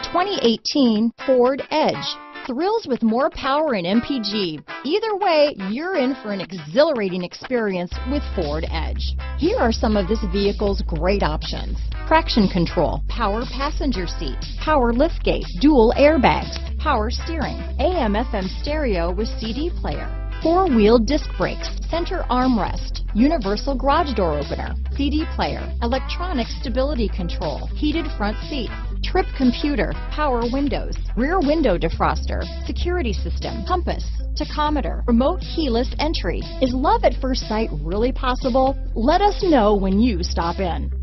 2018 Ford Edge. Thrills with more power and MPG. Either way, you're in for an exhilarating experience with Ford Edge. Here are some of this vehicle's great options: traction control, power passenger seat, power liftgate, dual airbags, power steering, AM/FM stereo with CD player, four-wheel disc brakes, center armrest, universal garage door opener, CD player, electronic stability control, heated front seats, trip computer, power windows, rear window defroster, security system, compass, tachometer, remote keyless entry. Is love at first sight really possible? Let us know when you stop in.